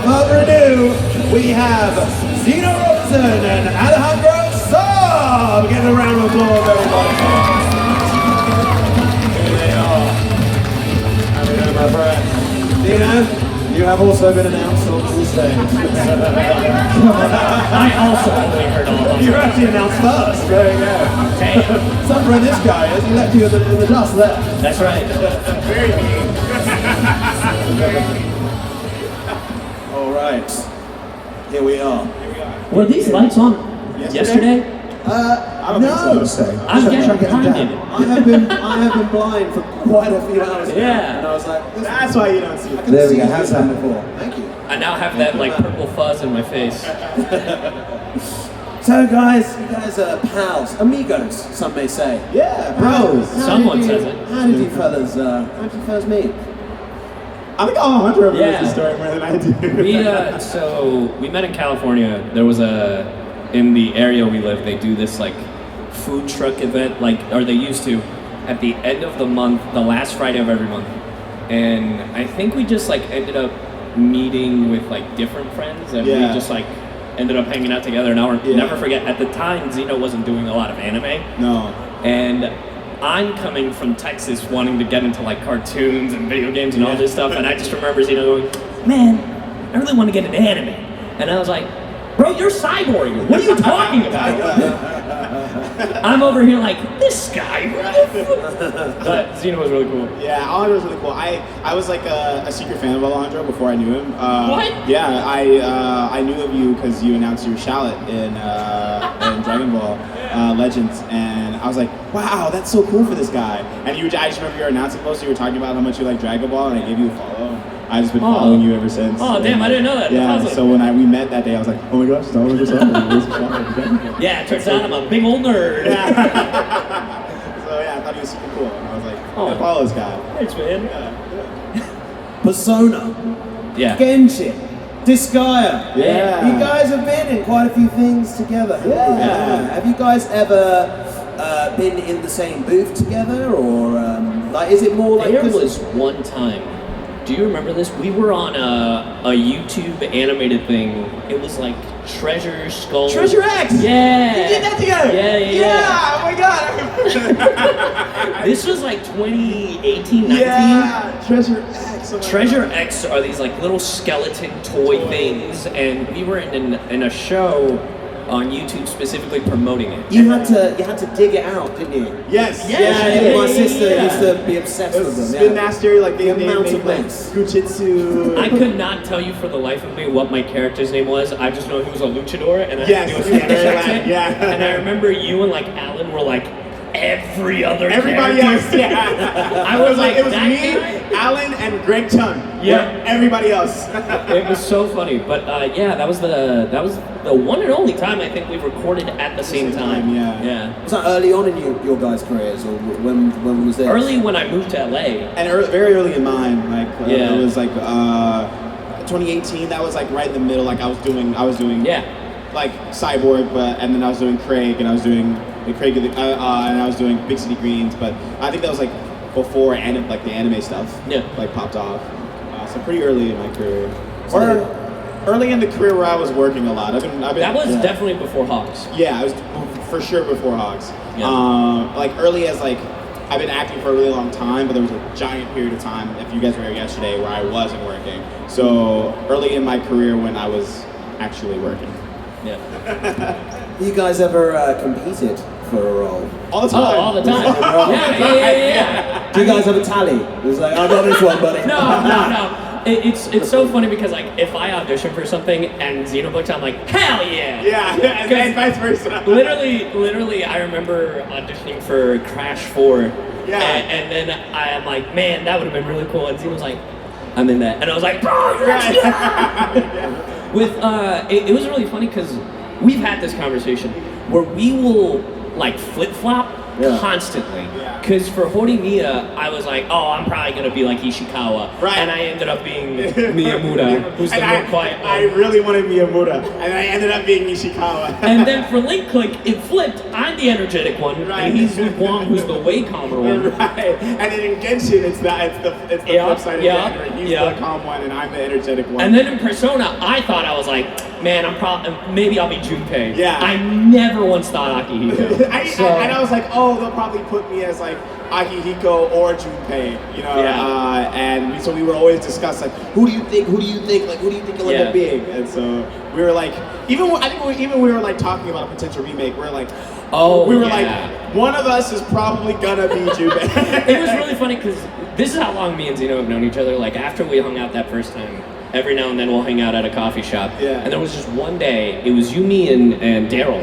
without further ado, we have Zeno and Alejandro Saab. Give a round of applause, everybody. Here they are. How are you doing, my friend? Zeno, you have also been announced on the stage. I also only heard all of them. You're actually announced first. There you go. Damn. Some friend this guy is. He left you in the dust there. That's right. Very mean. All right. Here we are. Were these lights on yesterday? I don't think so. I'm getting blinded. I have been blind for quite a few hours now. Yeah. And I was like, That's why you don't see it. there we go. How's that before? Thank you. I now have that like purple fuzz in my face. So guys, you guys are pals, amigos, some may say. Yeah, bros. Someone says it. How did you fellas meet? I think Alejandro knows Yeah. the story more than I do. We met in California. There was in the area we live, they do this like food truck event, or they used to, at the end of the month, the last Friday of every month. And I think we just like ended up meeting with like different friends, and we just like ended up hanging out together. And I'll never forget, at the time, Zeno wasn't doing a lot of anime. No. And I'm coming from Texas wanting to get into like cartoons and video games and all this stuff, and I just remember Zeno going, man, I really want to get into anime. And I was like, bro, you're cyborg. What are you talking about? I'm over here like, this guy. But Zeno was really cool. Yeah, Alejandro was really cool. I was like a secret fan of Alejandro before I knew him. What? Yeah, I knew of you because you announced your shallot in Dragon Ball Legends, and I was like, wow, that's so cool for this guy. And I just remember your announcing post, you were talking about how much you like Dragon Ball, and I gave you a follow. I've just been following you ever since. Oh, damn, I didn't know that. Yeah, Awesome. so when we met that day, I was like, oh my gosh, it's Alejandro Saab. Yeah, it turns out I'm a big old nerd. Yeah. So yeah, I thought he was super cool, and I was like, I'm gonna follow this guy. Thanks, man. Persona, Yeah. Genshin, Disgaea. Yeah. You guys have been in quite a few things together. Yeah. Have you guys ever been in the same booth together, or is it more like? There was one time. Do you remember this? We were on a YouTube animated thing. It was like Treasure Skull. Treasure X! Yeah! We did that together! Yeah! Oh my god! This was like 2018, 19. Yeah! Treasure X! Oh Treasure X are these like little skeleton toy things, and we were in a show on YouTube specifically promoting it. You had to dig it out, didn't you? Yes! Yeah, my sister used to be obsessed with them. Spin Master, like they amount made of like links. Gujitsu. I could not tell you for the life of me what my character's name was. I just know he was a luchador, and I had to do a Spanish accent. Yeah. And I remember you and like Alan were like everybody else, character. yeah. I was like, it was that me, guy? Alan, and Greg Chung. Yeah. Everybody else. It was so funny, but yeah, that was the one and only time I think we recorded at the same time. Yeah. Was that early on in your guys' careers, or when was this? Early when I moved to LA. And very early in mine, like Yeah. it was like 2018. That was like right in the middle. Like I was doing like Cyborg, and then I was doing Craig, and I was doing Craig, and I was doing Big City Greens. But I think that was like before the anime stuff like popped off. So pretty early in my career, or early in the career where I was working a lot. I've been That was definitely before Hawks. Yeah, I was for sure before Hawks. Yeah. Like early as like I've been acting for a really long time, but there was a giant period of time, if you guys were here yesterday, where I wasn't working. So early in my career when I was actually working. Yeah. You guys ever competed for a role? All the time. Oh, all the time. Yeah. Do you guys have a tally? It was like, I got this one, buddy. No. It's so funny because like if I audition for something and Zeno books, I'm like, hell yeah! Yeah, and vice versa. Literally, I remember auditioning for Crash 4. Yeah. And then I am like, man, that would have been really cool. And Zeno's like, I'm in that. And I was like, bro, you're actually With it was really funny because we've had this conversation where we will like flip-flop constantly. Because for Horimiya, I was like, oh, I'm probably going to be like Ishikawa. Right. And I ended up being Miyamura, who's the more quiet one. I really wanted Miyamura, and I ended up being Ishikawa. And then for Link Click, it flipped. I'm the energetic one, and he's Luke Wong, who's the way calmer one. Right. And then in Genshin, it's the flip side of the he's the calm one, and I'm the energetic one. And then in Persona, I thought I was like, man, maybe I'll be Junpei. Yeah. I never once thought Akihiko. And I was like, oh, they'll probably put me as like Akihiko or Junpei, you know. And so we would always discuss like, who do you think, like, who do you think you'll end up being? And so we were like, we were like talking about a potential remake. We're like, like, one of us is probably gonna be Junpei. It was really funny because this is how long me and Zeno have known each other. Like after we hung out that first time, every now and then we'll hang out at a coffee shop. Yeah. And there was just one day, it was you, me, and Daryl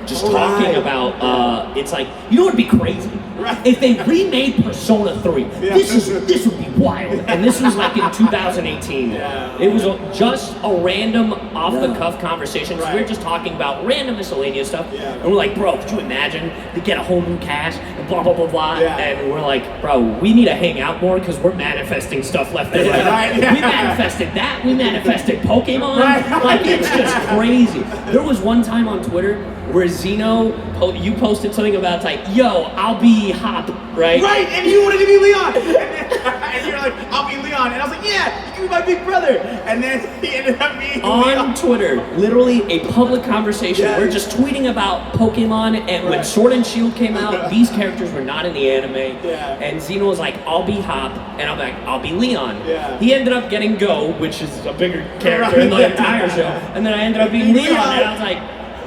just talking about, it's like, you know what would be crazy? Right. If they remade Persona 3, this would be wild. And this was like in 2018. It was just a random off-the-cuff conversation. So we were just talking about random miscellaneous stuff. And we're like, bro, could you imagine to get a whole new cast and blah, blah, blah, blah. And we're like, bro, we need to hang out more because we're manifesting stuff left and right. We manifested that. We manifested Pokemon. Like, it's just crazy. There was one time on Twitter where Zeno, you posted something about, it's like, yo, I'll be Hop, right? Right, and you wanted to be Leon. And you're like, I'll be Leon. And I was like, yeah, you can be my big brother. And then he ended up being Leon. On Twitter, literally a public conversation. We're just tweeting about Pokemon, and when Sword and Shield came out, these characters were not in the anime. And Zeno was like, I'll be Hop, and I'm like, I'll be Leon. He ended up getting Go, which is a bigger character in the entire show. And then I ended up being Leon, and I was like,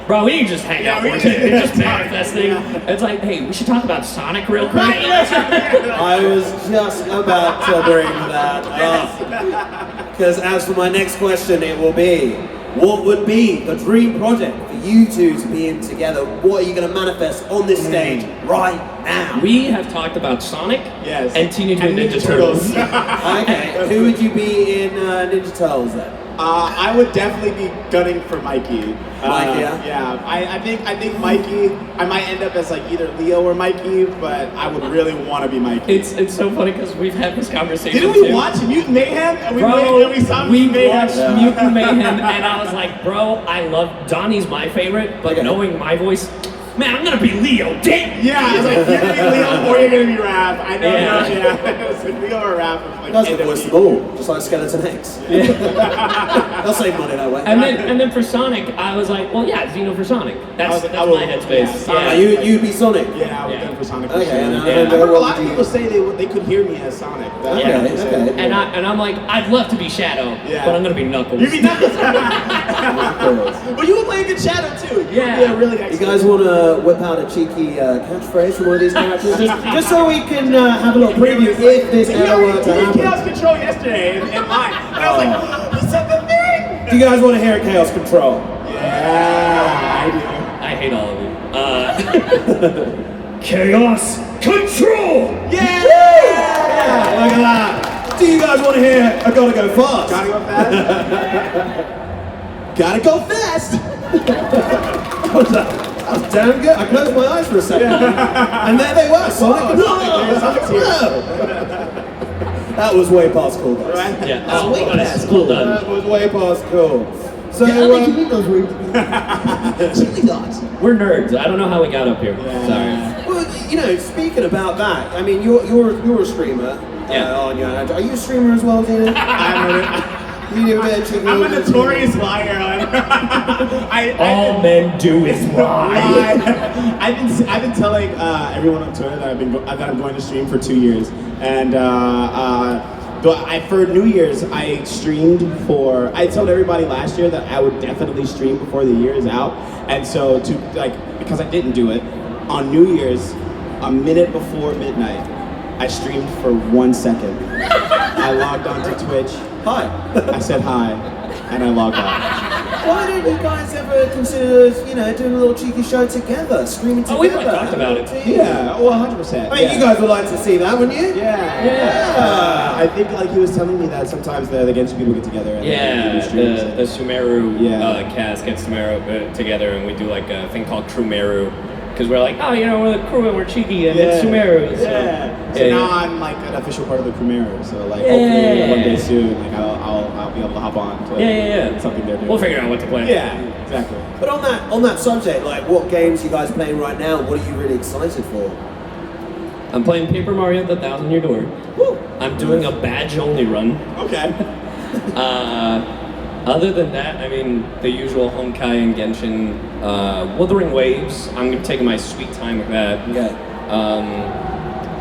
bro, we can just hang out more. It's just manifesting. It's like, hey, we should talk about Sonic real quick. I was just about to bring that up. Because as for my next question, it will be, what would be the dream project for you two to be in together? What are you going to manifest on this stage right now? We have talked about Sonic and Teenage Mutant Ninja Turtles. Okay, who would you be in Ninja Turtles then? I would definitely be gunning for Mikey. Yeah, I think Mikey, I might end up as like either Leo or Mikey, but I would really want to be Mikey. It's so funny because we've had this conversation. Didn't we watch Mutant Mayhem? We watched Mutant Mayhem, and I was like, bro, I love Donnie's my favorite, but knowing my voice, man, I'm gonna be Leo, damn! Yeah, I was like, you're gonna be Leo or you're gonna be Raph. I know, It's like Leo or Raph. Like, that's the voice of all, just like Skeleton X. They'll save money that way. And then for Sonic, I was like, well, yeah, Zeno for Sonic. That's my headspace. You'd be Sonic. Yeah, I would go for Sonic. Okay, I heard a lot of people say they could hear me as Sonic. Okay. And I'm like, I'd love to be Shadow, but I'm gonna be Knuckles. You'd be Knuckles. But you would play a good Shadow too. Yeah, really. You guys want to whip out a cheeky catchphrase from one of these characters? just so we can have a little preview if this ever were to happen. Chaos Control yesterday in line. And I was like, he said the thing! Do you guys want to hear Chaos Control? Yeah, I do. I hate all of you. Chaos Control! Yeah! Look at that. Do you guys want to hear I Gotta Go Fast? Gotta go fast? Gotta go fast! What's that? That was damn good. I closed my eyes for a second. And there they were, Sonic. That was way past cool, guys. Right? Yeah, that was way past cool. Done. That was way past cool. So, you mean those words? Chili dogs. We're nerds. I don't know how we got up here. Sorry. Well, you know, speaking about that, I mean, you're a streamer. On your Are you a streamer as well, Zeno? I'm a notorious liar. All men do is lie. I've been telling everyone on Twitter that I'm going to stream for 2 years, and for New Year's I streamed for. I told everybody last year that I would definitely stream before the year is out, and so because I didn't do it on New Year's, a minute before midnight, I streamed for 1 second. I logged onto Twitch. Hi. I said hi, and I logged off. Why don't you guys ever consider, doing a little cheeky show together, streaming together? Oh, we've talked about it. Yeah, well, 100%. I mean, you guys would like to see that, wouldn't you? Yeah. I think he was telling me that sometimes the Genshin people get together. And the Sumeru cast gets together, and we do like a thing called Trumeru. Because we're like, we're the crew and we're cheeky and it's Sumeru. So now I'm like an official part of the Sumeru. So hopefully one day soon, I'll be able to hop on to something they're doing. We'll figure out what to play. Yeah, exactly. But on that subject, what games are you guys playing right now? What are you really excited for? I'm playing Paper Mario: The Thousand Year Door. Woo. I'm doing a badge-only run. Okay. Other than that, I mean, the usual Honkai and Genshin, Wuthering Waves. I'm taking my sweet time with that. Okay.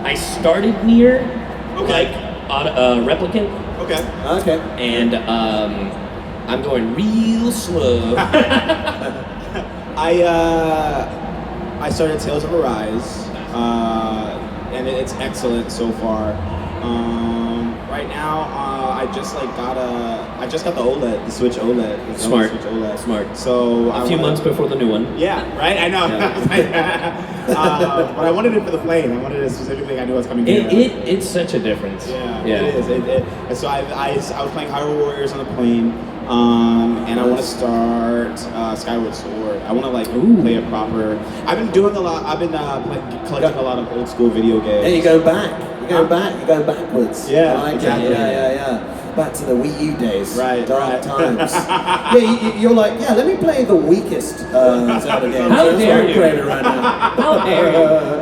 I started near, Okay. like, Replicant, Okay. Okay. and I'm going real slow. I started Tales of Arise, and it's excellent so far. Right now, I just got the OLED, the Switch OLED. The Smart. Switch OLED. Smart. So A few months before the new one. Yeah, right. I know. Yeah. But I wanted it for the plane. I wanted it specifically. I knew what's coming. It's such a difference. Yeah, Yeah. it is. And so I was playing Hyrule Warriors on the plane, and I want to start Skyward Sword. I want to play it proper. I've been doing a lot. I've been collecting a lot of old school video games. Hey, you're going back. You're going back. You're going backwards. Yeah, I like exactly. it. Yeah. Back to the Wii U days. Right, Dark right. times. Yeah, you're like, yeah, let me play the weakest Zelda game. How That's dare what I'm you. creating right now. How dare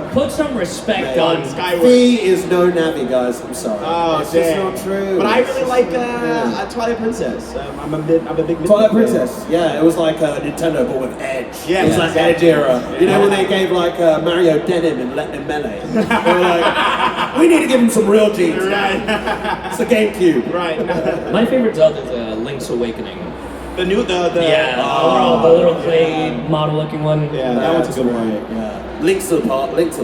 you? Put some respect Yeah, on Skyward. V is no Navi, guys. I'm sorry. Oh, it's just dang. not true. But I It's really just- like yeah. Twilight Princess. I'm a big Twilight fan. Princess, yeah, it was like Nintendo but with Edge. Yeah, it was like exactly. Edge era. You know when they gave Mario denim and let him melee? They were like, we need to give him some real jeans. Right. It's the GameCube. Right. My favorite Zelda is Link's Awakening. The new the the little clay model-looking one. Yeah, that one's a good one. Yeah. Link's the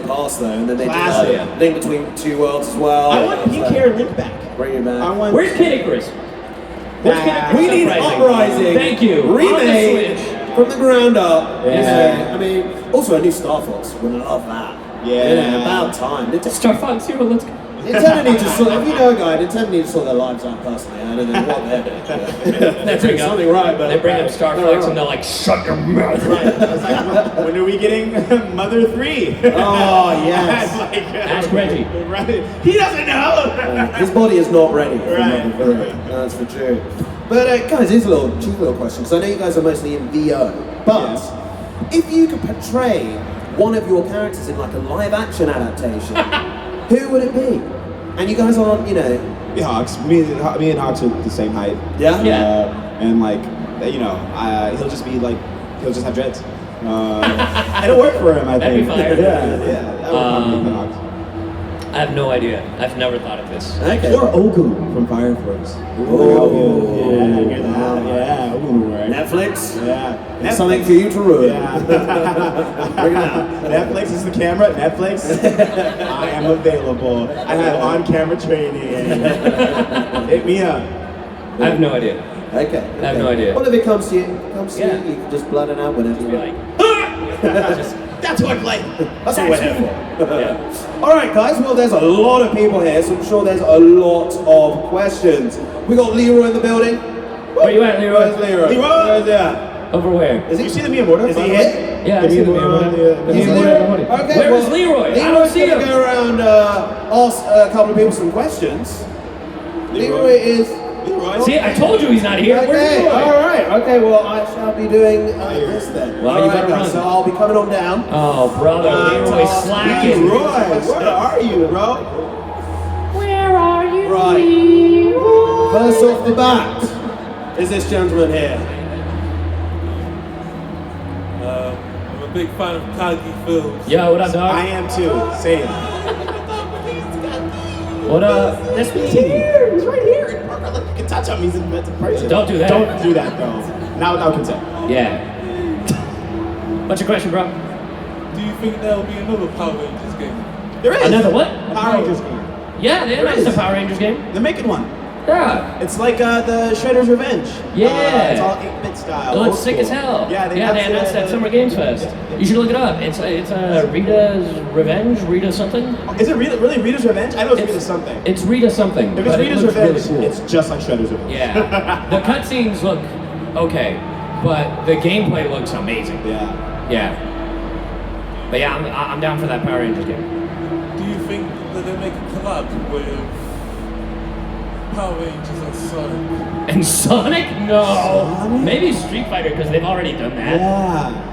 Past though, and then they Classic. did Link Between Two Worlds as well. I want pink hair Link back. Bring it back. I want. Where's Kid Icarus? Where's Kid Icarus We need Uprising? Uprising. Thank you. Remade On the Switch. from the ground up. Yeah. I mean, also a new Star Fox. Would love that. Yeah. About time. Star Fox Zero, let's go. Nintendo needs to sort. If you know a guy, Nintendo needs to sort their lives out personally. I don't know what they're doing. They bring up, something right, but they bring up Star Fox and they're like, shut your mouth. Right. It's like, when are we getting Mother 3? Oh yes. Ask Reggie. Right. He doesn't know. His body is not ready. For Right. Mother 3. That's for true. But guys, here's a cheeky little question. So I know you guys are mostly in VO, but if you could portray one of your characters in like a live action adaptation, who would it be? And you guys aren't, Hawks. Me and Hawks are the same height. Yeah? And he'll just be like, he'll just have dreads. It'll work for him, I That'd be think. fire. Yeah. That would probably be Hawks. I have no idea. I've never thought of this. Okay. Or Ogu from Fire Force. Oh. Yeah, hear that? Yeah, Ogu would work. Netflix? Yeah. Something for you to ruin. Yeah. Bring it out. Netflix is the camera. Netflix. I am available. I have on-camera training. Hit me up. I have no idea. Okay. I have no idea. What if it comes to you? You can just blood it out whenever Just you be like. like, That's what like. That's what we're here for. yeah. All right, guys. Well, there's a lot of people here, so I'm sure there's a lot of questions. We got Leroy in the building. Where you at, Leroy? Where's Leroy? Leroy! Where's he at? Over where? Is You see the Miyamoto? Is he here? Yeah, I see the Miyamoto. He's here? Okay. Where well, is Leroy? I don't Leroy's see gonna him. go around, ask a couple of people some questions. Leroy is. Leroy. See, I told you he's not here. Where's Okay, Leroy? all right. Okay, well, I shall be doing this then. Well, All you right, better guys, run. So I'll be coming on down. Oh, brother, Leroy's slacking. Leroy, where are you, bro? Where are you? Right. First off the bat is this gentleman here. I'm a big fan of Kagi films. Yo, what up, dog? I am too. Same. What up? That's me. He's here. He's right here. Parker, look, you can touch him. He's in person. Don't do that. Don't do that, though. Not without consent. Yeah. What's your question, bro? Do you think there will be another Power Rangers game? There is. Another what? Power Rangers game. Yeah, they announced is. the Power Rangers game. They're making one. Yeah. It's like the Shredder's Revenge. Yeah. It's all 8-bit style. It looks old sick school. as hell. Yeah, they announced that Summer Games Fest. Yeah. You should look it up. It's Rita's Revenge, Rita something. Is it really Rita's Revenge? I know it's Rita something. It's Rita something. If it's but Rita's it looks Revenge, really cool. it's just like Shredder's Revenge. Yeah. The cutscenes look okay, but the gameplay looks amazing. Yeah. Yeah. But yeah, I'm down for that Power Rangers game. Do you think that they make a collab with Power Rangers and Sonic? And Sonic? No. Sonic? Maybe Street Fighter because they've already done that. Yeah.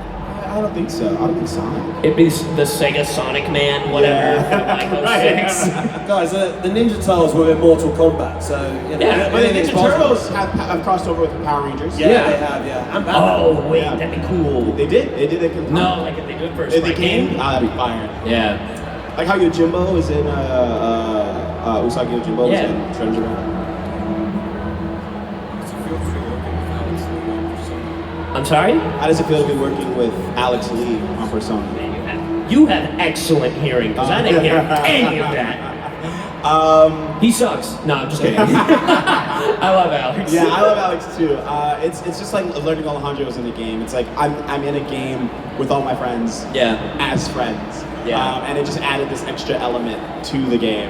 I I don't think so. I don't think Sonic. It'd be the Sega Sonic Man, whatever, from like 06. Guys, the Ninja Turtles were in Mortal Kombat, so you know, Yeah, But the anything's Ninja possible. Turtles have crossed over with the Power Rangers. Yeah, Yeah. they have, yeah. And Batman. Oh, wait, Yeah. that'd be cool. They did. They did. They could. No, like if they do it for a If they sprite came, game. that'd be fire. Yeah. Like how Yojimbo is in Usagi Yojimbo Yeah. is in Shredder's Revenge. I'm sorry? How does it feel to be working with Alex Lee on Persona? You have excellent hearing, because I didn't hear any of that. He sucks. No, I'm just kidding. I love Alex. Yeah, I love Alex too. It's just like learning Alejandro's in the game. It's like I'm in a game with all my friends. Yeah. As friends. Yeah. And it just added this extra element to the game.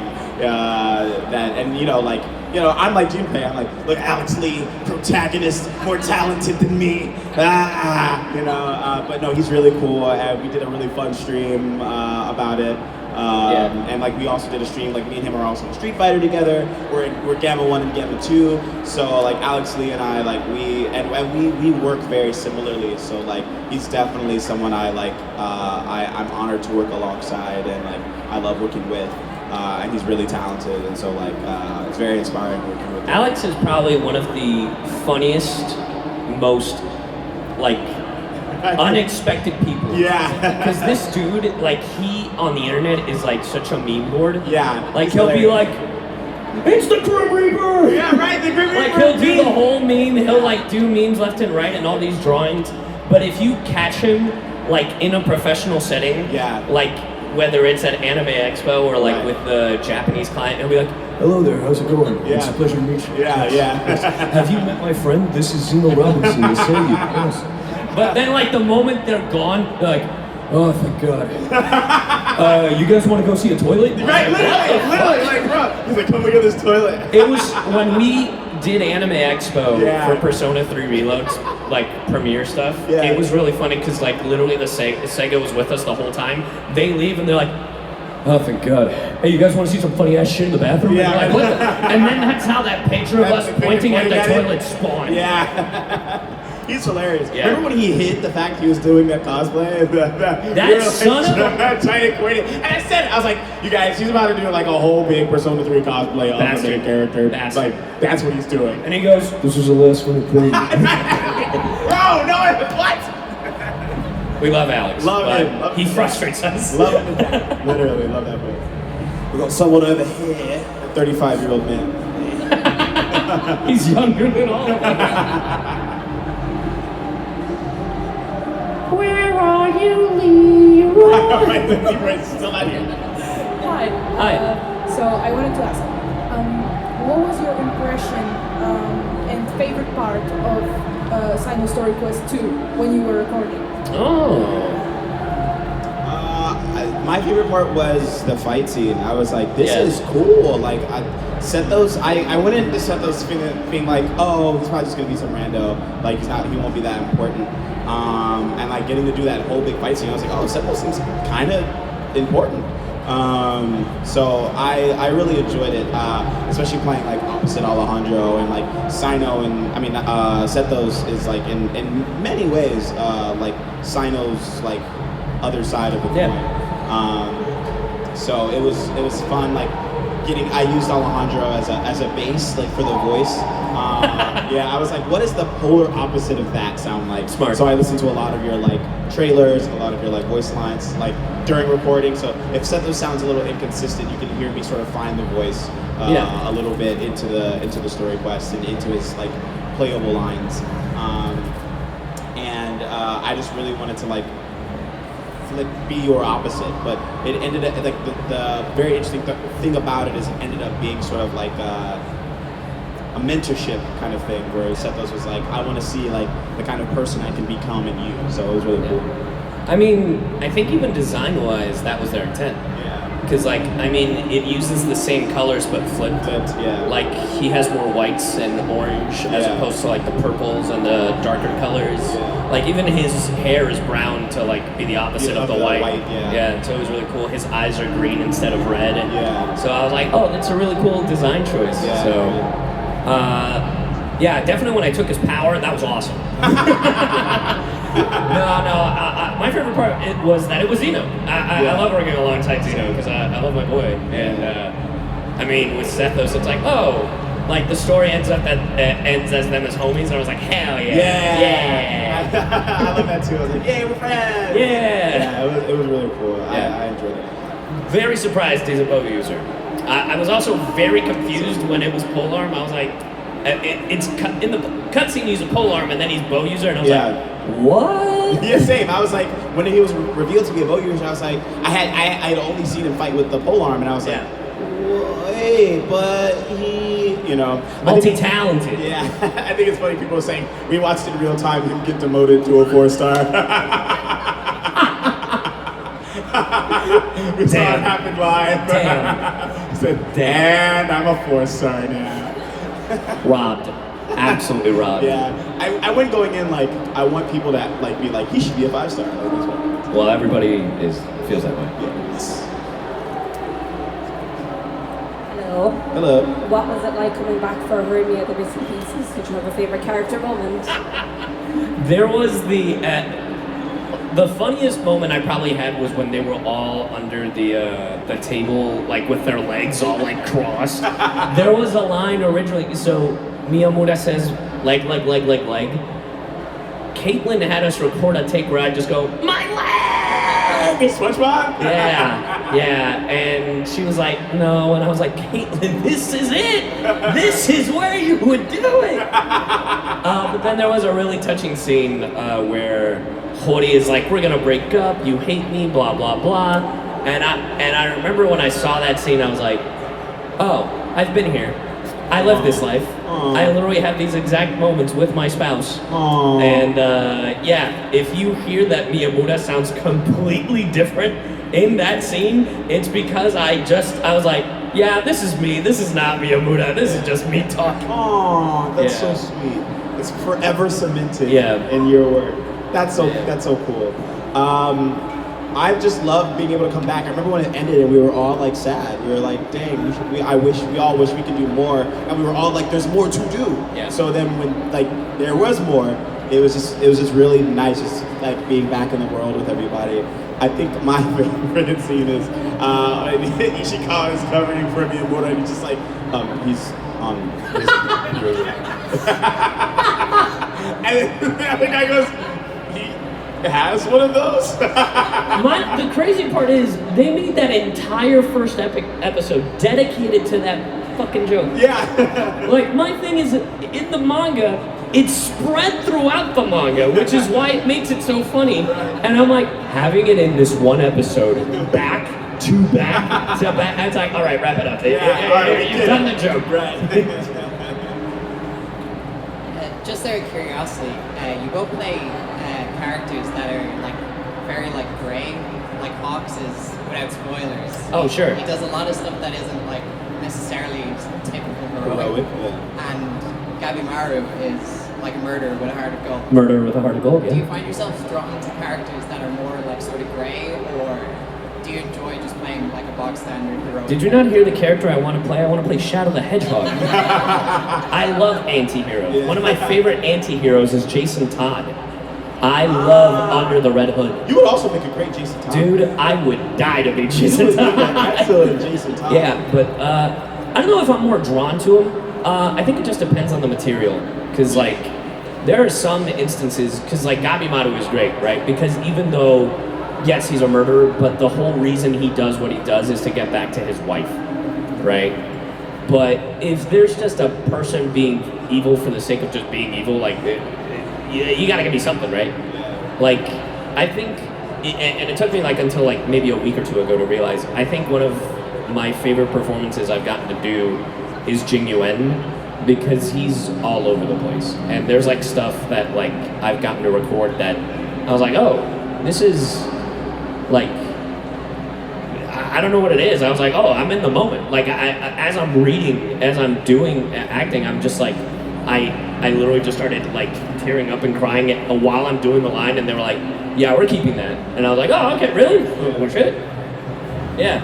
I'm like Junpei. I'm like, look, Alex Lee, protagonist, more talented than me. But no, he's really cool. And we did a really fun stream about it. And like we also did a stream, like me and him are also in Street Fighter together. We're Gamma 1 and Gamma 2. So like Alex Lee and I, like we work very similarly. So like he's definitely someone I like. I'm honored to work alongside, and like I love working with. And he's really talented, and so like it's very inspiring working with him. Alex is probably one of the funniest, most like unexpected people. Yeah. Because this dude, like he on the internet is like such a meme board. Yeah. Like he's he'll be hilarious. like, it's the Grim Reaper! Yeah, right, the Grim Reaper! Like he'll do the whole meme, he'll like do memes left and right and all these drawings. But if you catch him like in a professional setting, Yeah. like whether it's at Anime Expo or like Right. with the Japanese client, he'll be like, hello there, how's it going? Yeah. It's a pleasure to meet you. Yeah. Have you met my friend? This is Zeno Robinson, the Savior. Yes. But then like the moment they're gone, they're like, oh thank God. You guys want to go see a toilet? Right, literally, like, bro. He's like, come look at this toilet. It was when we did Anime Expo Yeah. for Persona 3 Reloads, like premiere stuff. Yeah. It was really funny because like literally the Sega was with us the whole time. They leave and they're like, oh thank God. Hey, you guys want to see some funny ass shit in the bathroom? Yeah. And, we're like, what the? And then that's how that picture of That's us the picture pointing at the pointing at it? toilet spawned. Yeah. He's hilarious. Yeah. Remember when he hid the fact he was doing that cosplay? That son of a- trying to quit it. And I said, I was like, you guys, he's about to do like a whole big Persona 3 cosplay of the Bastard. main character. Bastard. Like, that's what he's doing. And he goes, this is the last one to play. Bro, no, what? We love Alex. Love but him. Love he him. frustrates us. Love him to death. Literally, love that boy. We've got someone over here. A 35-year-old man. He's younger than all of us. Where are you, Leroy? Leroy's still out here. Hi. Hi. So I wanted to ask, what was your impression and favorite part of Zeno Story Quest 2 when you were recording? Oh. My favorite part was the fight scene. I was like, this Yeah. is cool. Like, I went into set those being like, oh, he's probably just gonna be some rando. Like, he won't be that important. And like getting to do that whole big fight scene, I was like, oh, set those seems kind of important. So I really enjoyed it, especially playing like opposite Alejandro and like Zeno, and I mean Setos is like in many ways like Zeno's like other side of the coin. So it was fun, like I used Alejandro as a base, like for the voice. Yeah, I was like, what does the polar opposite of that sound like? Smart. So I listened to a lot of your like trailers, a lot of your like voice lines, like during recording. So if Setos sounds a little inconsistent, you can hear me sort of find the voice a little bit into the story quest and into his like playable lines. I just really wanted to like be your opposite, but it ended up like the very interesting thing about it is it ended up being sort of like a mentorship kind of thing where Setos was like, I want to see like the kind of person I can become in you. So it was really cool. I mean, I think even design-wise, that was their intent. Yeah. Because, like, I mean, it uses the same colors but flipped. Yeah. Like, he has more whites and orange as Yeah. opposed to, like, the purples and the darker colors. Yeah. Like, even his hair is brown to, like, be the opposite of the white. yeah. So it was really cool. His eyes are green instead of red. Yeah. So I was like, oh, that's a really cool design choice. Yeah. So, yeah, definitely when I took his power, that was awesome. My favorite part was that it was Zeno. I love working alongside Zeno because I love my boy. And I mean, with Sethos, it's like, oh, like the story ends as them as homies, and I was like, hell yeah. I love that too. I was like, yay, we're friends. Yeah. It was really cool. I enjoyed it. Very surprised he's a bow user. I was also very confused when it was polearm. I was like, it's in the cutscene he's a polearm and then he's bow user, and I was like, what? Yeah, same. I was like, when he was revealed to be a bow user, I was like, I had only seen him fight with the polearm, and I was like, wait, but he, multi-talented. Yeah, I think it's funny. People are saying we watched it in real time. Him get demoted to a 4-star. We saw it happen live. He said, and I'm a 4-star now. Robbed. Absolutely robbed. Yeah. I went going in like, I want people to like be like, he should be a 5-star. Well, everybody feels that way. Yes. Hello. What was it like coming back for Hermia the Missing Pieces? Did you have a favorite character moment? There was the funniest moment I probably had was when they were all under the table, like with their legs all like crossed. There was a line originally, so Miyamura says leg. Caitlin had us record a take where I just go, my leg! SpongeBob? Yeah, and she was like, no, and I was like, Caitlin, this is it! This is where you would do it! But then there was a really touching scene where Hori is like, we're gonna break up, you hate me, blah, blah, blah. And I remember when I saw that scene, I was like, oh, I've been here. I live this life. I literally have these exact moments with my spouse. And if you hear that Miyamura sounds completely different in that scene, it's because I was like, yeah, this is me. This is not Miyamura. This is just me talking. Oh, that's so sweet. It's forever cemented in your work. That's so cool. I just love being able to come back. I remember when it ended and we were all like sad. We were like, dang, we all wish we could do more. And we were all like, there's more to do. Yeah. So then when like there was more, it was just really nice just like being back in the world with everybody. I think my favorite scene is Ishikawa is covering for Miyamura and he's just like, he's on his and then the other guy goes, has one of those? The crazy part is they made that entire first episode dedicated to that fucking joke. Yeah. Like, my thing is, in the manga, it's spread throughout the manga, which is why it makes it so funny. And I'm like, having it in this one episode, back to back to back, it's like, all right, wrap it up. You've done the joke. Right. Just out of curiosity, you both play characters that are like very like grey, like Hawks is without spoilers. Oh sure. He does a lot of stuff that isn't like necessarily typical heroic. And Gabimaru is like a murderer with a heart of gold. Murderer with a heart of gold. Yeah. Do you find yourself drawn to characters that are more like sort of grey, or do you enjoy just playing like a bog standard heroic? Did you not hear the character I want to play? I want to play Shadow the Hedgehog. I love anti-heroes. Yeah. One of my favorite anti-heroes is Jason Todd. I love Under the Red Hood. You would also make a great Jason Todd. Dude, I would die to be Jason Todd. Excellent Jason Todd. Yeah, but I don't know if I'm more drawn to him. I think it just depends on the material. Because, like, there are some instances, because, like, Gabimaru is great, right? Because even though, yes, he's a murderer, but the whole reason he does what he does is to get back to his wife, right? But if there's just a person being evil for the sake of just being evil, like, you gotta give me something, right? Like, I think, and it took me like until like maybe a week or two ago to realize, I think one of my favorite performances I've gotten to do is Jing Yuen, because he's all over the place. And there's like stuff that like I've gotten to record that I was like, oh, this is like, I don't know what it is. I was like, oh, I'm in the moment. Like as I'm reading, as I'm doing acting, I'm just like, I literally just started like tearing up and crying while I'm doing the line, and they were like, yeah, we're keeping that. And I was like, oh, okay, really? Oh, shit. Yeah.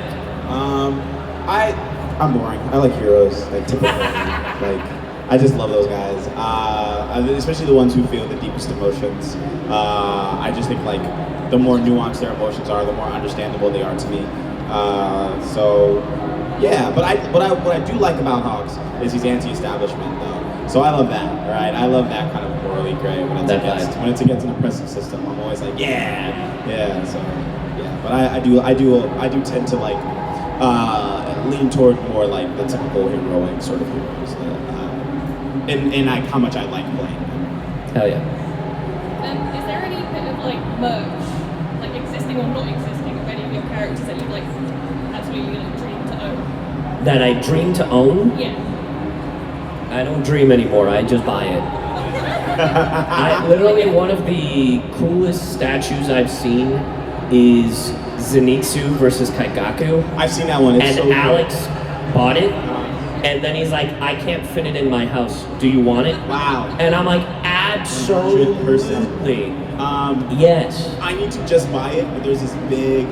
I'm boring. I like heroes, like typical. Like I just love those guys, especially the ones who feel the deepest emotions. I just think like the more nuanced their emotions are, the more understandable they are to me. So yeah, but what I do like about Hawks is he's anti-establishment though. So I love that, right? I love that kind of morally gray when it's against an oppressive system. I'm always like, yeah. So yeah, but I do tend to like lean toward more like the typical heroic sort of heroes. And how much I like playing them. Hell yeah. Is there any bit of like merch, like existing or not existing, of any of your characters that you'd like absolutely like dream to own? That I dream to own? Yeah. I don't dream anymore, I just buy it. Literally one of the coolest statues I've seen is Zenitsu versus Kaigaku. I've seen that one, it's so Alex bought it, and then he's like, I can't fit it in my house. Do you want it? Wow. And I'm like, absolutely. Yes. I need to just buy it, but there's this big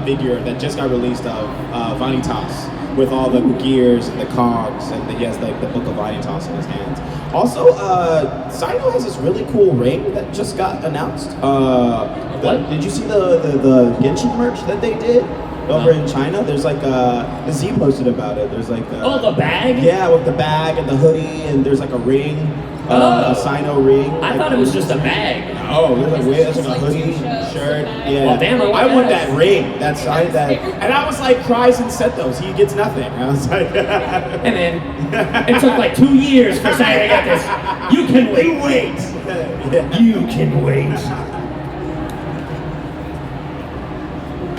figure that just got released of Vanitas with all the gears and the cogs, and he has like the book of Vanitas in his hands. Also, Zeno has this really cool ring that just got announced. Did you see the Genshin merch that they did over in China? There's like the Z posted about it. There's like the bag? Yeah, with the bag and the hoodie, and there's like a ring, a Sino ring. I thought it was just a bag. Oh, there's like a hoodie, shirt. Yeah. Well, damn, I want that ring. And I was like, Cries and Setos, he gets nothing. I was like, hey man, it took like 2 years for Saturday to get this. You can wait. You can wait.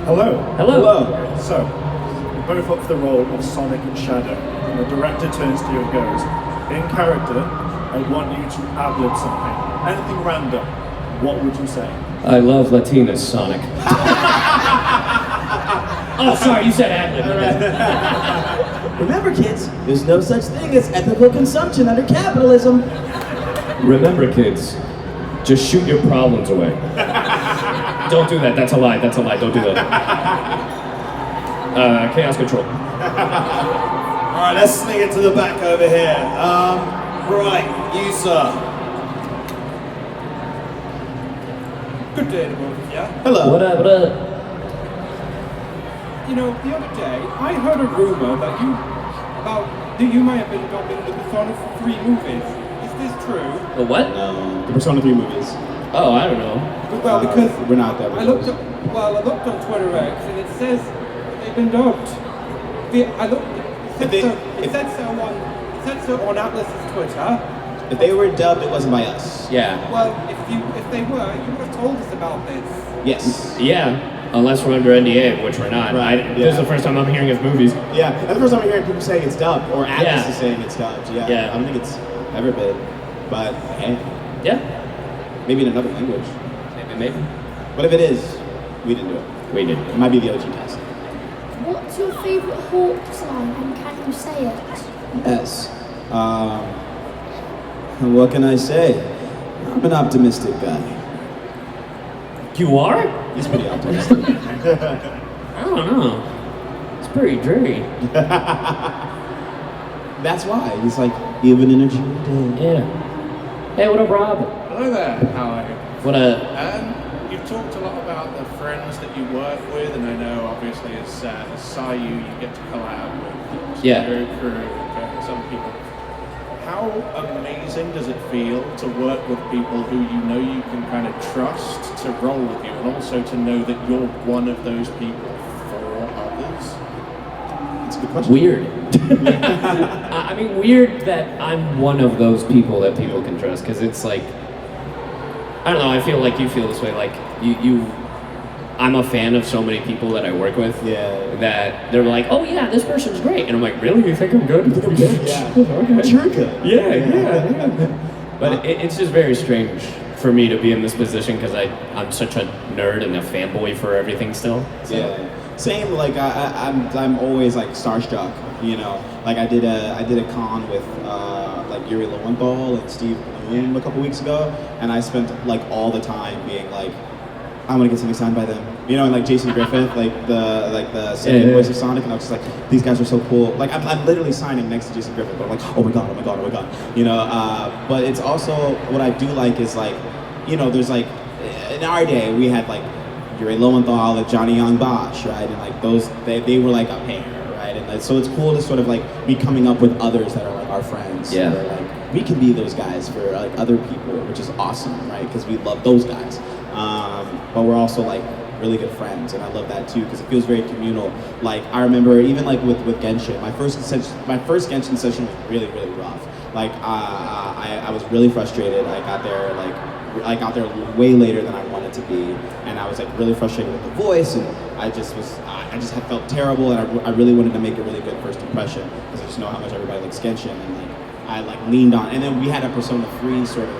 Hello. So, you're both up for the role of Sonic and Shadow, and the director turns to you and goes, in character, I want you to ad-lib something. Anything random. What would you say? I love Latinas, Sonic. Oh, sorry, you said ad-lib. remember kids, there's no such thing as ethical consumption under capitalism. Remember kids, just shoot your problems away. Don't do that, that's a lie, don't do that. Chaos control. Alright, let's sneak it to the back over here. Right, you sir. Good day to both of you. Hello. What up? You know, the other day, I heard a rumor that you might have been dubbed in the Persona 3 movies. Is this true? The what? No, the Persona 3 movies. Oh, I don't know. Well, because we're not that. I looked on Twitter X and it says they've been dubbed. It said so on Atlas's Twitter. If they were dubbed, it wasn't by us. Yeah. Well, if they were, you would have told us about this. Yes. Yeah, unless we're under NDA, which we're not. Right, This is the first time I'm hearing his movies. Yeah, that's the first time I'm hearing people saying it's dubbed, or Atlas is saying it's dubbed. Yeah. I don't think it's ever been, but hey. Yeah. Maybe in another language. Maybe. But if it is, we didn't do it. We did. It might be the OG test. What's your favourite Hawks line, and can you say it? Yes. What can I say? I'm an optimistic guy. You are? He's pretty optimistic. I don't know. It's pretty dreary. That's why. He's like, even in a dreary day. Yeah. Hey, what up, Rob? Hello there, how are you? What up? You've talked a lot about the friends that you work with, and I know obviously as Sayu you get to collab with some people. How amazing does it feel to work with people who you know you can kind of trust to roll with you, and also to know that you're one of those people for others? That's a good question. Weird. I mean, weird that I'm one of those people that people can trust, because it's like, I don't know, I feel like you feel this way, like I'm a fan of so many people that I work with. Yeah. That they're like, oh yeah, this person's great, and I'm like, really? You think I'm good? You think I'm good? Yeah. Okay. But you're good. Yeah. But it's just very strange for me to be in this position, because I'm such a nerd and a fanboy for everything still. So. Yeah. Same. Like I'm always like starstruck. You know, like I did a con with like Yuri Lowenthal and Steve Bloom a couple weeks ago, and I spent like all the time being like, I want to get something signed by them. You know, and like Jason Griffith, like the second voice of Sonic, and I was just like, these guys are so cool. Like I'm literally signing next to Jason Griffith, but I'm like, oh my god, oh my god, oh my god. You know, but it's also what I do like is like, you know, there's like in our day we had like Yuri Lowenthal, like Johnny Young Bosch, right, and like those they were like a pair, right, and like, so it's cool to sort of like be coming up with others that are like our friends. Yeah. That are, like we can be those guys for like other people, which is awesome, right? Because we love those guys. But we're also like really good friends, and I love that too because it feels very communal. Like I remember even like with Genshin, my first Genshin session was really rough. Like I was really frustrated. I got there way later than I wanted to be, and I was like really frustrated with the voice, and I just had felt terrible, and I really wanted to make a really good first impression because I just know how much everybody likes Genshin, and like I like leaned on, and then we had a Persona 3 sort of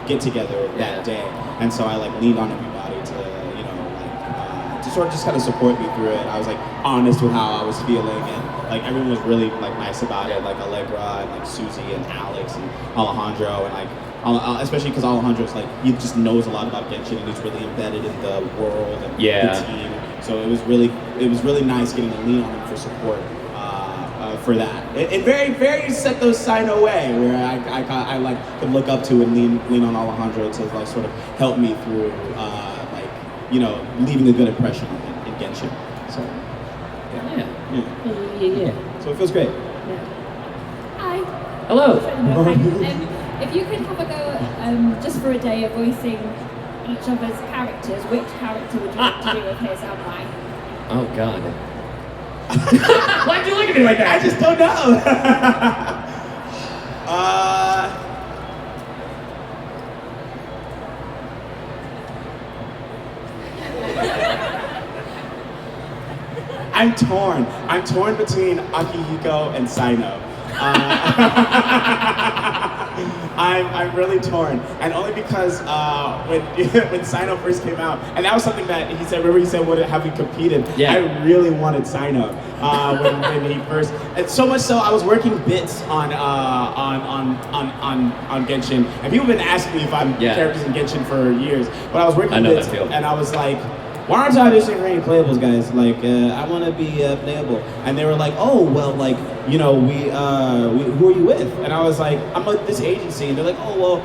get together that day, and so I like leaned on everybody to, you know, like to sort of just kind of support me through it. I was like honest with how I was feeling, and like everyone was really like nice about it, like Allegra and like Susie and Alex and Alejandro, and like especially because Alejandro's like he just knows a lot about Genshin and he's really embedded in the world and the team. So it was really nice getting to lean on him for support. For that, it very set those sign away where I like could look up to and lean on Alejandro to like sort of help me through like, you know, leaving a good impression in Genshin. So yeah. So it feels great. Hi. Hello. If you could have a go just for a day of voicing each other's characters, which character would you like to do with his and why? Oh God. Why'd you look at me like that? I just don't know. I'm torn between Akihiko and Zeno. I'm really torn, and only because when Zeno first came out, and that was something that he said. Remember, he said, "Would have we competed?" Yeah. I really wanted Zeno when he first, and so much so I was working bits on Genshin, and people have been asking me if I'm characters in Genshin for years, but I was working bits, and I was like, why aren't I auditioning for any playables, guys? Like, I want to be playable. And they were like, oh, well, like, you know, we who are you with? And I was like, I'm with this agency. And they're like, oh, well,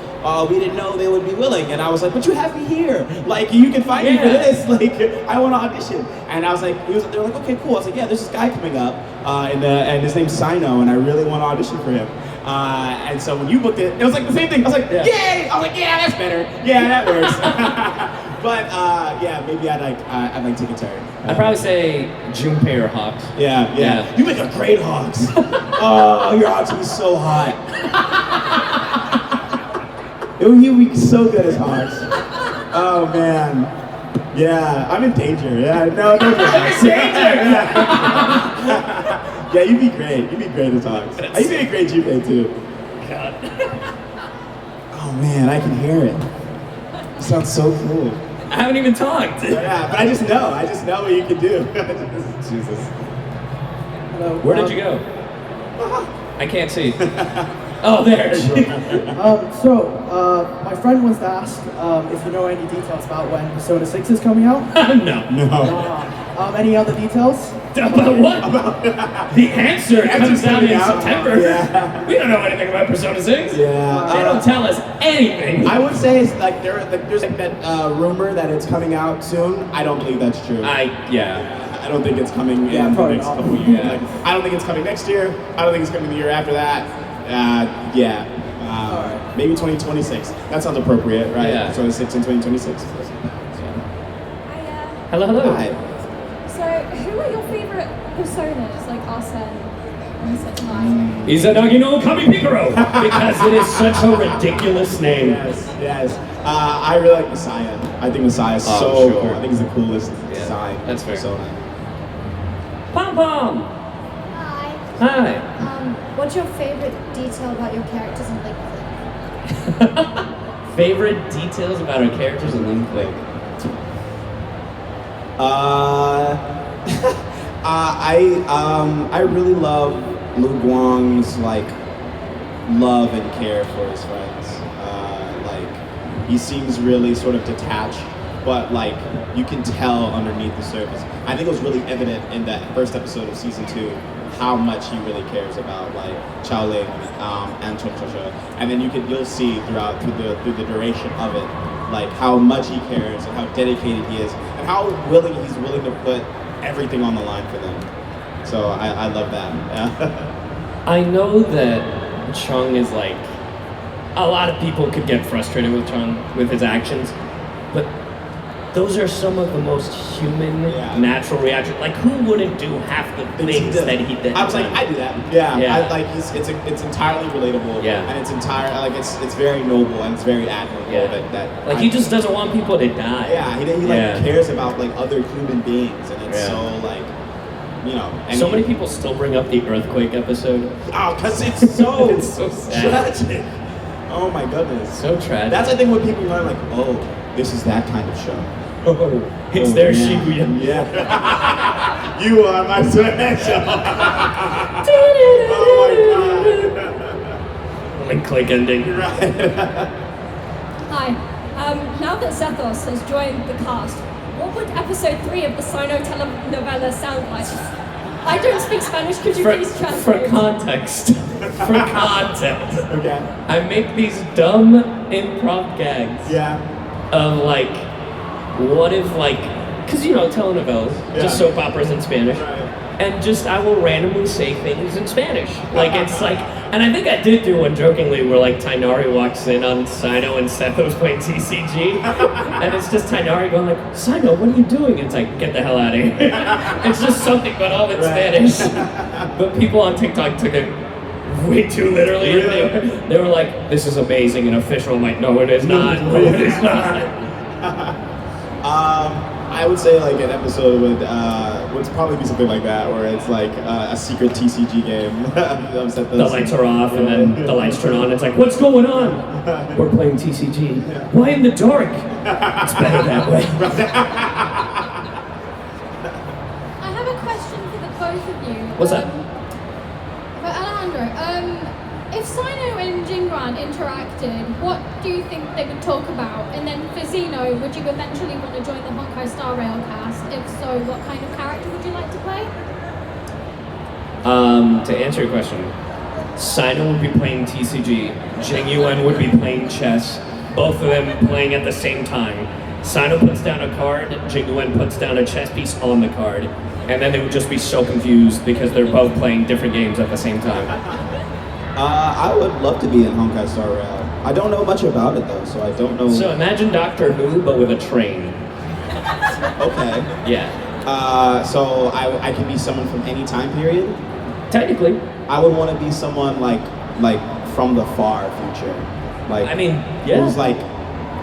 we didn't know they would be willing. And I was like, but you have me here. Like, you can find me for this. Like, I want to audition. And I was like, they were like, okay, cool. I was like, yeah, there's this guy coming up, and his name's Zeno, and I really want to audition for him. And so when you booked it, it was like the same thing. I was like, yay! I was like, yeah, that's better. Yeah, that works. But yeah, maybe I'd like take a turn. I'd probably say Junpei or Hawks. Yeah. You make a great Hawks. Oh, your Hawks would be so hot. It would be so good as Hawks. Oh man. Yeah, I'm in danger. Yeah, no. Danger. Yeah, you'd be great. You'd be great as Hawks. You'd be a great Junpei too. God. Oh man, I can hear it. It sounds so cool. I haven't even talked. Yeah, but I just know what you can do. Jesus. Hello. Where did you go? I can't see. Oh, there. My friend wants to ask if you know any details about when Persona 6 is coming out. No. Any other details? About what? The answer comes down in September. Yeah. We don't know anything about Persona 6. Yeah. They don't tell us anything. I would say it's like there's like that rumor that it's coming out soon. I don't believe that's true. I don't think it's coming in the next couple years. Like, I don't think it's coming next year. I don't think it's coming the year after that. Maybe 2026. That sounds appropriate, right? Yeah. Persona 6 in 2026. Hello. Hi. So, who are your favorite personas, like Arsene and Setai? Izanagi no Kami Picaro, because it is such a ridiculous name. Yes. I really like Messiah. I think Messiah is so cool. I think he's the coolest design. That's fair. Persona. Pom Pom. Hi. What's your favorite detail about your characters in Link Click? Favorite details about our characters in Link Click? I really love Lu Guang's like love and care for his friends. Like he seems really sort of detached but like you can tell underneath the surface. I think it was really evident in that first episode of season 2 how much he really cares about like Xiaoling and Chongshosho, and then you'll see through the duration of it, like how much he cares and how dedicated he is, and how he's willing to put everything on the line for them. So I love that. Yeah. I know that Chung is like, a lot of people could get frustrated with Chung with his actions, but those are some of the most human, natural reactions. Like, who wouldn't do half the things that he did? I was like, I do that. Yeah. It's entirely relatable. Yeah. And it's it's very noble and it's very admirable. Yeah. He just doesn't want people to die. Yeah. He cares about like other human beings, and it's so like, you know. And so many people still bring up the earthquake episode. Oh, because it's so it's so sad. Tragic. Oh my goodness. So tragic. That's I think when people learn like, oh, this is that kind of show. It's their Shibuya. Yeah. You are my special. Oh my god. Like click ending. Hi. Now that Zethos has joined the cast, what would episode 3 of the Sino telenovela sound like? I don't speak Spanish, could you please translate? For context. Okay. I make these dumb improv gags. Yeah. Of like, what if like, because you know, telenovelas, just soap operas in Spanish. Right. And just, I will randomly say things in Spanish. Like, it's like, and I think I did do one jokingly where like Tainari walks in on Sino and Sethos playing TCG. And it's just Tainari going like, Sino, what are you doing? It's like, get the hell out of here. It's just something, but all in Spanish. But people on TikTok took it way too literally. Really? They were like, this is amazing and official. I'm like, no, it is not. No, it is not. I would say like an episode would probably be something like that, where it's like a secret TCG game. The lights are off and then the lights turn on. It's like, what's going on? We're playing TCG. Why in the dark? It's better that way. I have a question for the both of you. What's that? For Alejandro, if Sino and Jingran interacted, what do you think they would talk about? And then for Zeno, would you eventually want to join the Honkai Star Rail cast? If so, what kind of character would you like to play? To answer your question, Sino would be playing TCG, Jing Yuan would be playing chess, both of them playing at the same time. Sino puts down a card, Jing Yuan puts down a chess piece on the card, and then they would just be so confused because they're both playing different games at the same time. I would love to be in Honkai Star Rail. I don't know much about it though, so I don't know. So imagine Doctor Who, but with a train. Okay. Yeah. So I can be someone from any time period? Technically. I would want to be someone like from the far future. Like, I mean, yeah. Who's like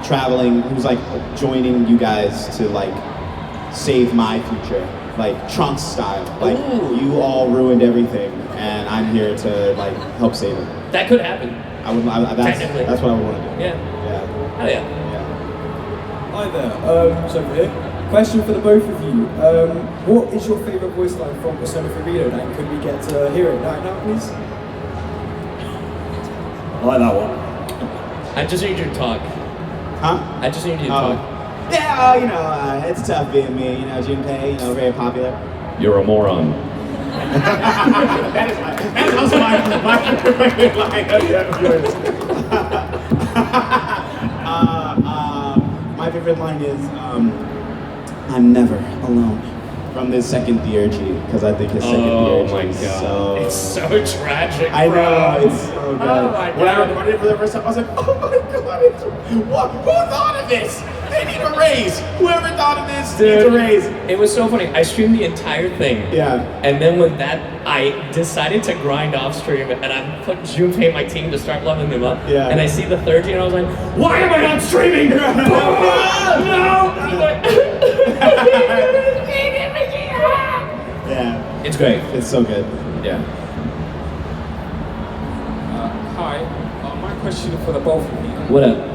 traveling, who's like joining you guys to like save my future. Like Trunks style. Like, you all ruined everything and I'm here to like help save it. That could happen. That's what I would want to do. Yeah. Yeah. Oh yeah. Hi there. So over here. Question for the both of you. What is your favourite voice line from Persona 3 Reload, and could we get to hear it right now, please? I like that one. I just need you to talk. Huh? I just need you to talk. Yeah, you know, it's tough being me, you know, Junpei, you know, very popular. You're a moron. that is also my favorite line. My favorite line is, I'm never alone. From this second DRG, because I think his second DRG is so... It's so tragic, I know, bro. it's so good. Oh my When I God. recorded it for the first time, I was like, oh my god, who thought of this? They need a raise. Whoever thought of this needs a raise. It was so funny. I streamed the entire thing. Yeah. And then when I decided to grind off stream, and I put Junpei in my team to start leveling them up. Yeah. And I see the third G, and I was like, why am I not streaming? Yeah. It's great. It's so good. Yeah. Hi. My question for the both of you. What up?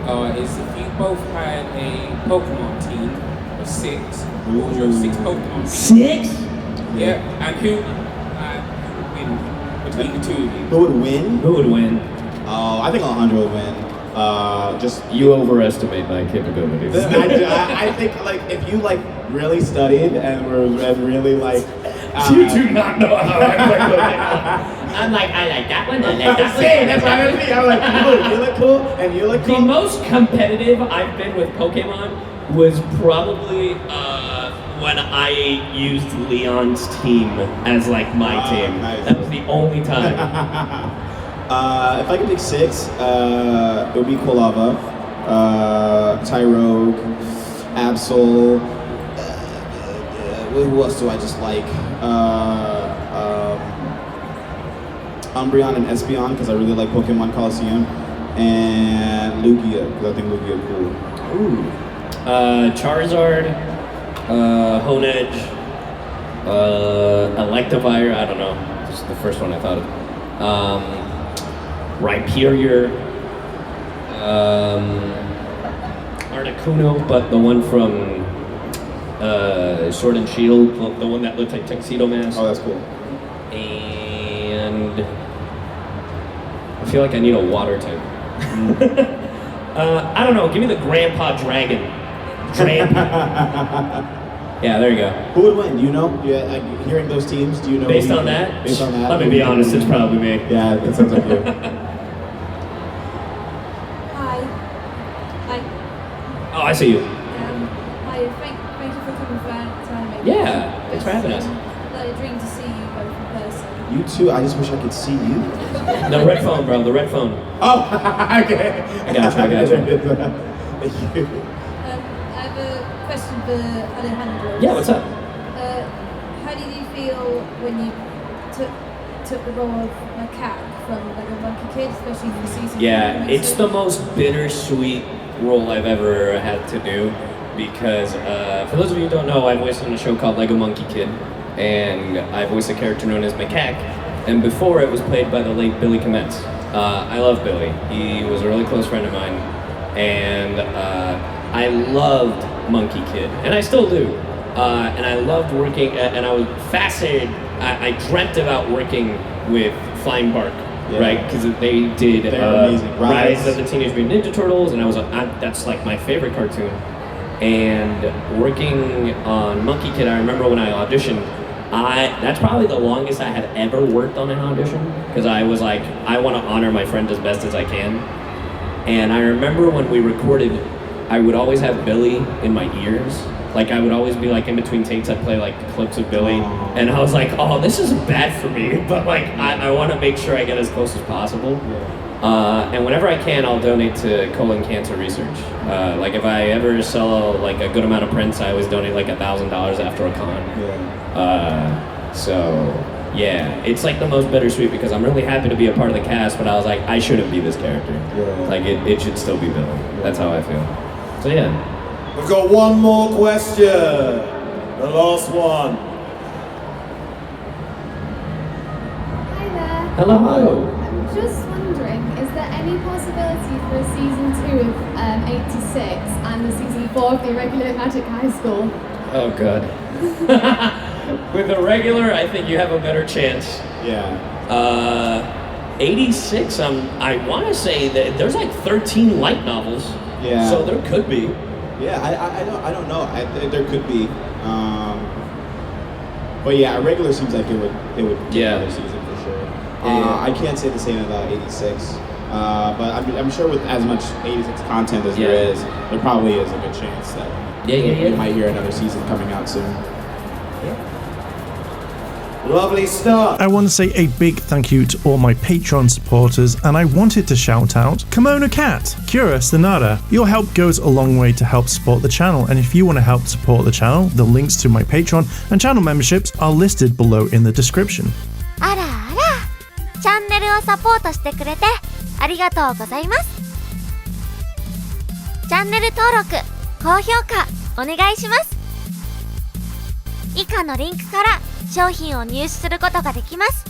Is if you both had a Pokemon team of 6, what would your 6 Pokemon be? 6? Yeah, and who would win between the two of you? Who would win? Who would win? Oh, I think Alejandro would win. just you overestimate my capabilities. I think like if you like really studied and really like. You do not know how I play Pokemon. I'm like, I like that one. I like that one. That's why I'm like, oh, you look cool, and you look cool. The most competitive I've been with Pokemon was probably when I used Leon's team as like my team. Nice. That was the only time. If I could pick 6, it would be Quilava, Tyrogue, Absol. Who else do I just like? Umbreon and Espeon, because I really like Pokemon Coliseum, and Lugia, because I think Lugia is cool. Ooh. Charizard, Honedge, Electivire, I don't know. This is the first one I thought of. Rhyperior, Articuno, but the one from Sword and Shield, the one that looked like Tuxedo Mask. Oh, that's cool. And I feel like I need a water type. I don't know, give me the Grandpa Dragon. Yeah, there you go. Who would win? You know? Yeah, like, hearing those teams, do you know? Based on that? Based on that? Let me be honest, it's probably me. Yeah, that sounds like you. Hi. Hi. Oh, I see you. Hi, thank you for coming to Anime. Yeah, thanks for having us. Like a dream to see you both in person. You too, I just wish I could see you. The red phone, bro, the red phone. Oh, okay. I got you. Thank you. I have a question for Alejandro. Yeah, what's up? How did you feel when you took the role of Macaque from Lego Monkey Kid, especially for season 2? Yeah, it's the most bittersweet role I've ever had to do because for those of you who don't know, I voiced on a show called Lego Monkey Kid, and I voiced a character known as Macaque, and before it was played by the late Billy Kometz. I love Billy. He was a really close friend of mine, and I loved Monkey Kid, and I still do. And I loved working, and I was fascinated. I dreamt about working with Flying Bark, right? Because they did Rise of the Teenage Mutant Ninja Turtles, and that's like my favorite cartoon. And working on Monkey Kid, I remember when I auditioned, that's probably the longest I had ever worked on an audition, because I was like, I want to honor my friend as best as I can. And I remember when we recorded, I would always have Billy in my ears. Like I would always be like in between takes, I'd play like clips of Billy, and I was like, oh, this isn't bad for me, but like I want to make sure I get as close as possible. And whenever I can, I'll donate to colon cancer research. Like if I ever sell like a good amount of prints, I always donate like $1,000 after a con. So yeah, it's like the most bittersweet because I'm really happy to be a part of the cast, but I was like, I shouldn't be this character. Like it should still be Billy. That's how I feel. So yeah. We've got one more question. The last one. Hi there. Hello. I'm just wondering, is there any possibility for a season 2 of 86 and the season 4 of the regular Magic High School? Oh god. With the regular, I think you have a better chance. Yeah. 86, I want to say that there's like 13 light novels. Yeah. So there could be. Yeah, I don't know. There could be. But yeah, a regular seems like it would get another season for sure. I can't say the same about 86. But I'm sure with as much 86 content as there is, there probably is a good chance that you might hear another season coming out soon. Lovely stuff. I want to say a big thank you to all my Patreon supporters, and I wanted to shout out Kimona Cat, Kira Stanada. Your help goes a long way to help support the channel, and if you want to help support the channel, the links to my Patreon and channel memberships are listed below in the description. あらあら、チャンネルをサポートしてくれてありがとうございます。チャンネル登録、高評価お願いします。以下のリンクから商品を入手することができます。